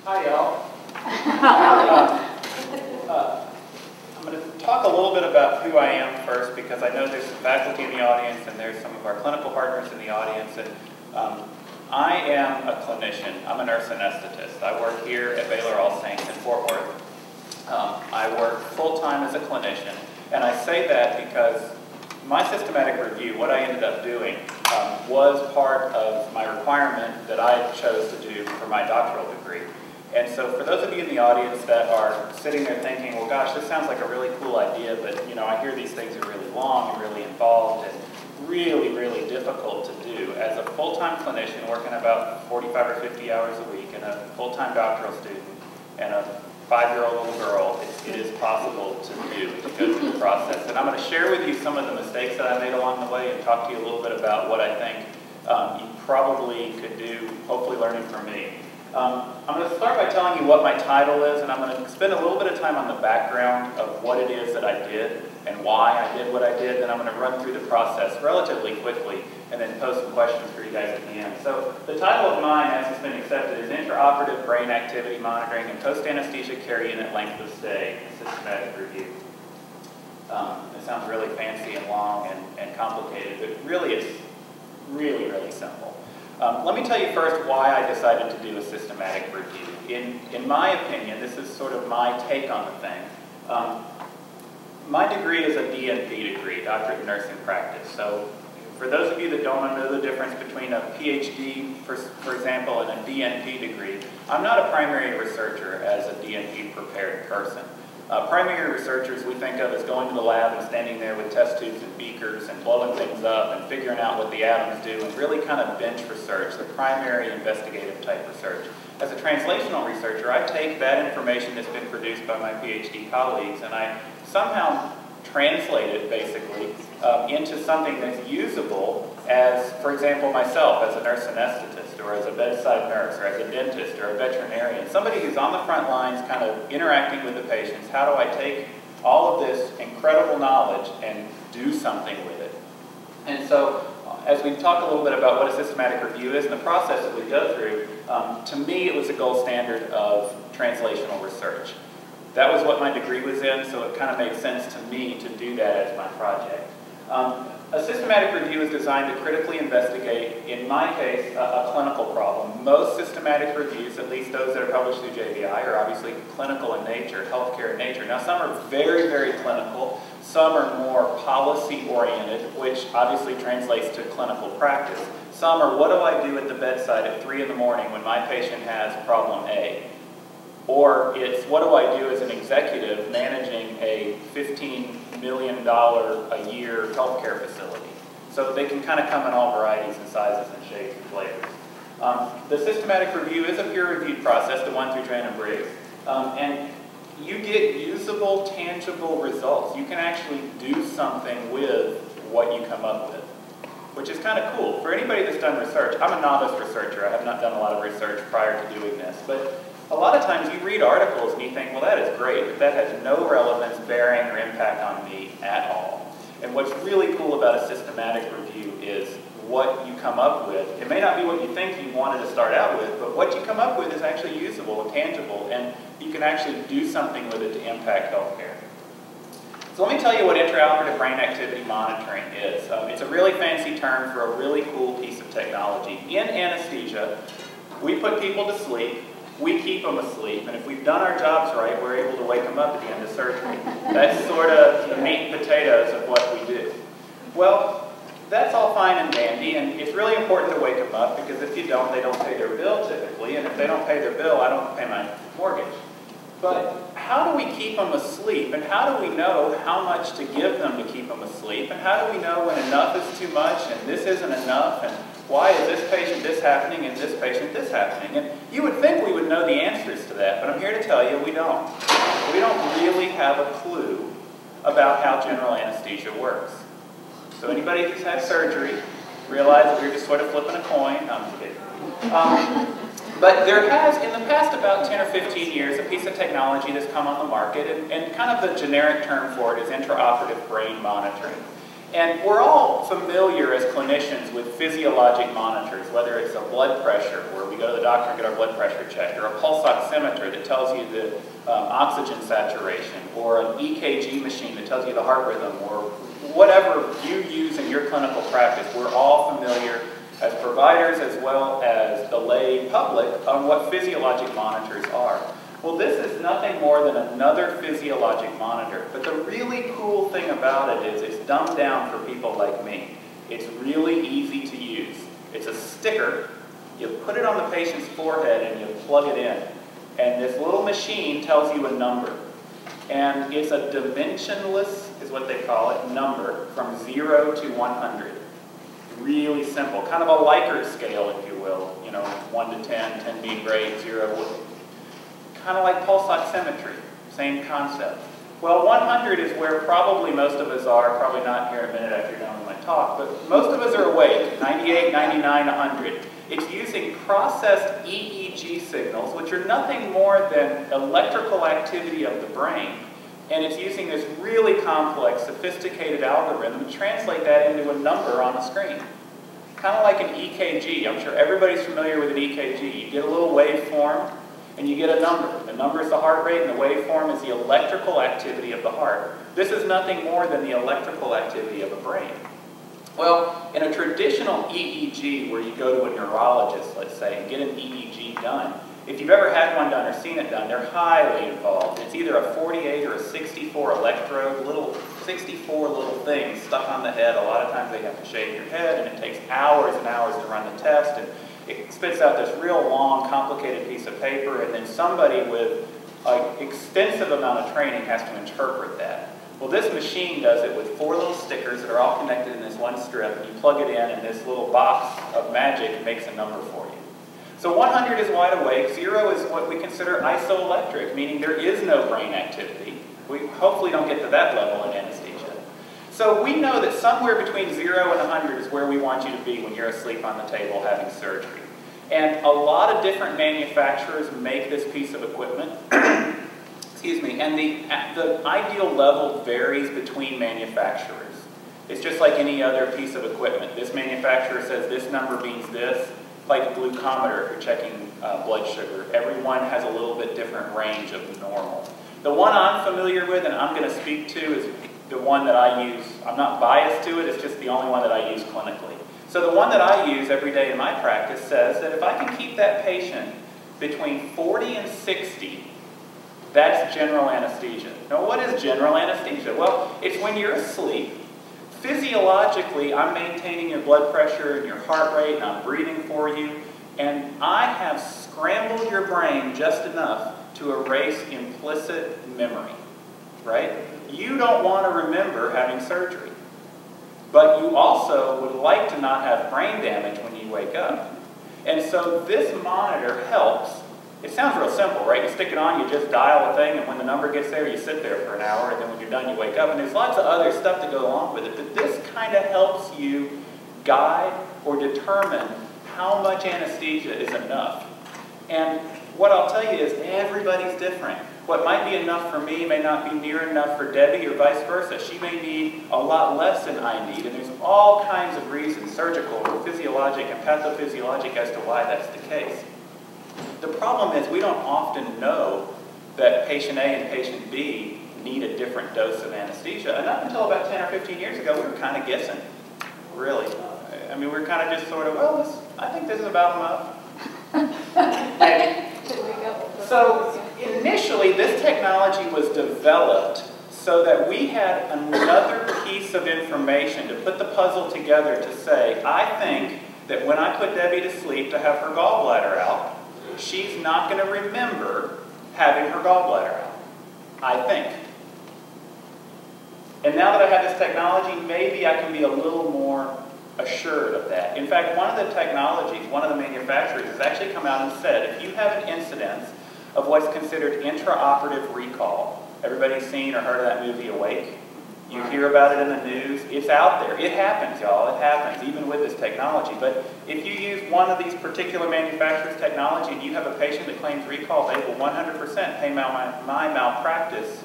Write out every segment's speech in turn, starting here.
Hi, y'all. I'm going to talk a little bit about who I am first, because I know there's some faculty in the audience and there's some of our clinical partners in the audience. And I am a clinician. I'm a nurse anesthetist. I work here at Baylor All Saints in Fort Worth. I work full-time as a clinician, and I say that because my systematic review, what I ended up doing, was part of my requirement that I chose to do for my doctoral degree. And so for those of you in the audience that are sitting there thinking, well gosh, this sounds like a really cool idea, but you know, I hear these things are really long and really involved and really, really difficult to do. As a full-time clinician working about 45 or 50 hours a week and a full-time doctoral student and a 5-year-old little girl, it is possible to do, to go through the process. And I'm going to share with you some of the mistakes that I made along the way and talk to you a little bit about what I think you probably could do, hopefully learning from me. I'm going to start by telling you what my title is, and I'm going to spend a little bit of time on the background of what it is that I did and why I did what I did. Then I'm going to run through the process relatively quickly and then pose some questions for you guys at the end. So the title of mine, as it's been accepted, is Intraoperative Brain Activity Monitoring and Post-Anesthesia Care Unit Length of Stay, Systematic Review. It sounds really fancy and long and complicated, but really it's really, really simple. Let me tell you first why I decided to do a systematic review. In my opinion, this is sort of my take on the thing. My degree is a DNP degree, Doctorate in Nursing Practice. So for those of you that don't know the difference between a PhD, for example, and a DNP degree, I'm not a primary researcher as a DNP prepared person. Primary researchers we think of as going to the lab and standing there with test tubes and beakers and blowing things up and figuring out what the atoms do and really kind of bench research, the primary investigative type research. As a translational researcher, I take that information that's been produced by my PhD colleagues and I somehow translate it basically into something that's usable as, for example, myself as a nurse anesthetist or as a bedside nurse or as a dentist or a veterinarian, somebody who's on the front lines kind of interacting with the patients. How do I take all of this incredible knowledge and do something with it? And so as we talk a little bit about what a systematic review is and the process that we go through, to me it was a gold standard of translational research. That was what my degree was in, so it kind of made sense to me to do that as my project. A systematic review is designed to critically investigate, in my case, a clinical problem. Most systematic reviews, at least those that are published through JBI, are obviously clinical in nature, healthcare in nature. Now some are very, very clinical. Some are more policy-oriented, which obviously translates to clinical practice. Some are, what do I do at the bedside at 3 in the morning when my patient has problem A? Or it's, what do I do as an executive managing a $15 million a year healthcare facility? So they can kind of come in all varieties and sizes and shapes and flavors. The systematic review is a peer-reviewed process, the one through Dran and Briggs. And you get usable, tangible results. You can actually do something with what you come up with, which is kind of cool. For anybody that's done research, I'm a novice researcher. I have not done a lot of research prior to doing this. But a lot of times you read articles and you think, well, that is great, but that has no relevance, bearing, or impact on me at all. And what's really cool about a systematic review is what you come up with. It may not be what you think you wanted to start out with, but what you come up with is actually usable and tangible, and you can actually do something with it to impact healthcare. So let me tell you what intraoperative brain activity monitoring is. It's a really fancy term for a really cool piece of technology. In anesthesia, we put people to sleep. We keep them asleep, and if we've done our jobs right, we're able to wake them up at the end of surgery. That's sort of the meat and potatoes of what we do. Well, that's all fine and dandy, and it's really important to wake them up, because if you don't, they don't pay their bill typically, and if they don't pay their bill, I don't pay my mortgage. But how do we keep them asleep, and how do we know how much to give them to keep them asleep, and how do we know when enough is too much and this isn't enough, and why is this patient this happening and this patient this happening? And you would think we would know the answers to that, but I'm here to tell you we don't. We don't really have a clue about how general anesthesia works. So anybody who's had surgery realize that we're just sort of flipping a coin. No, I'm just kidding. But there has, in the past about 10 or 15 years, a piece of technology that's come on the market, and kind of the generic term for it is intraoperative brain monitoring. And we're all familiar as clinicians with physiologic monitors, whether it's a blood pressure, where we go to the doctor and get our blood pressure checked, or a pulse oximeter that tells you the oxygen saturation, or an EKG machine that tells you the heart rhythm, or whatever you use in your clinical practice. We're all familiar as providers as well as the lay public on what physiologic monitors are. Well, this is nothing more than another physiologic monitor, but the really cool thing about it is it's dumbed down for people like me. It's really easy to use. It's a sticker. You put it on the patient's forehead and you plug it in, and this little machine tells you a number. And it's a dimensionless, is what they call it, number from 0 to 100. Really simple, kind of a Likert scale, if you will. 1 to 10, 10 being great, 0 kind of like pulse oximetry, same concept. Well, 100 is where probably most of us are, probably not here in a minute after you're done with my talk, but most of us are awake, 98, 99, 100. It's using processed EEG signals, which are nothing more than electrical activity of the brain, and it's using this really complex, sophisticated algorithm to translate that into a number on the screen. Kind of like an EKG. I'm sure everybody's familiar with an EKG. You get a little waveform, and you get a number. The number is the heart rate, and the waveform is the electrical activity of the heart. This is nothing more than the electrical activity of a brain. Well, in a traditional EEG, where you go to a neurologist, let's say, and get an EEG done, if you've ever had one done or seen it done, they're highly involved. It's either a 48 or a 64 electrode, 64 little things stuck on the head. A lot of times they have to shave your head, and it takes hours and hours to run the test. And it spits out this real long, complicated piece of paper, and then somebody with an extensive amount of training has to interpret that. Well, this machine does it with 4 little stickers that are all connected in this one strip, and you plug it in, and this little box of magic makes a number for you. So 100 is wide awake, 0 is what we consider isoelectric, meaning there is no brain activity. We hopefully don't get to that level in anesthesia. So we know that somewhere between 0 and 100 is where we want you to be when you're asleep on the table having surgery. And a lot of different manufacturers make this piece of equipment. Excuse me. And the ideal level varies between manufacturers. It's just like any other piece of equipment. This manufacturer says this number means this, like a glucometer if you're checking blood sugar. Everyone has a little bit different range of normal. The one I'm familiar with and I'm going to speak to is the one that I use. I'm not biased to it, it's just the only one that I use clinically. So the one that I use every day in my practice says that if I can keep that patient between 40 and 60, that's general anesthesia. Now, what is general anesthesia? Well, it's when you're asleep. Physiologically, I'm maintaining your blood pressure and your heart rate, and I'm breathing for you, and I have scrambled your brain just enough to erase implicit memory, right? You don't want to remember having surgery, but you also would like to not have brain damage when you wake up. And so this monitor helps. It sounds real simple, right? You stick it on, you just dial a thing, and when the number gets there, you sit there for an hour, and then when you're done, you wake up. And there's lots of other stuff to go along with it, but this kind of helps you guide or determine how much anesthesia is enough. And what I'll tell you is everybody's different. What might be enough for me may not be near enough for Debbie, or vice versa. She may need a lot less than I need, and there's all kinds of reasons, surgical, physiologic, and pathophysiologic, as to why that's the case. The problem is we don't often know that patient A and patient B need a different dose of anesthesia. And up until about 10 or 15 years ago, we were kind of guessing, really. I mean, we were kind of just sort of, well, I think this is about enough. So initially, this technology was developed so that we had another piece of information to put the puzzle together to say, I think that when I put Debbie to sleep to have her gallbladder out, she's not going to remember having her gallbladder out. I think. And now that I have this technology, maybe I can be a little more assured of that. In fact, one of the technologies, one of the manufacturers has actually come out and said, if you have an incidence of what's considered intraoperative recall, everybody's seen or heard of that movie Awake? You hear about it in the news. It's out there. It happens, y'all. It happens, even with this technology. But if you use one of these particular manufacturers' technology and you have a patient that claims recall, they will 100% pay my malpractice,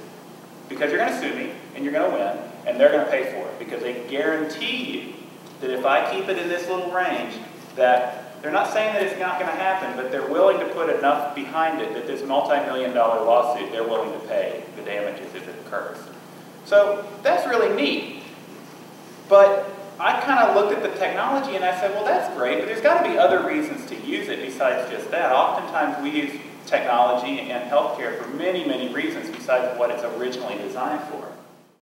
because you're going to sue me and you're going to win. and they're going to pay for it because they guarantee you that if I keep it in this little range, that they're not saying that it's not going to happen, but they're willing to put enough behind it that this multi-million-dollar lawsuit, they're willing to pay the damages if it occurs. So that's really neat. But I kind of looked at the technology and I said, well, that's great, but there's got to be other reasons to use it besides just that. Oftentimes we use technology and healthcare for many, many reasons besides what it's originally designed for.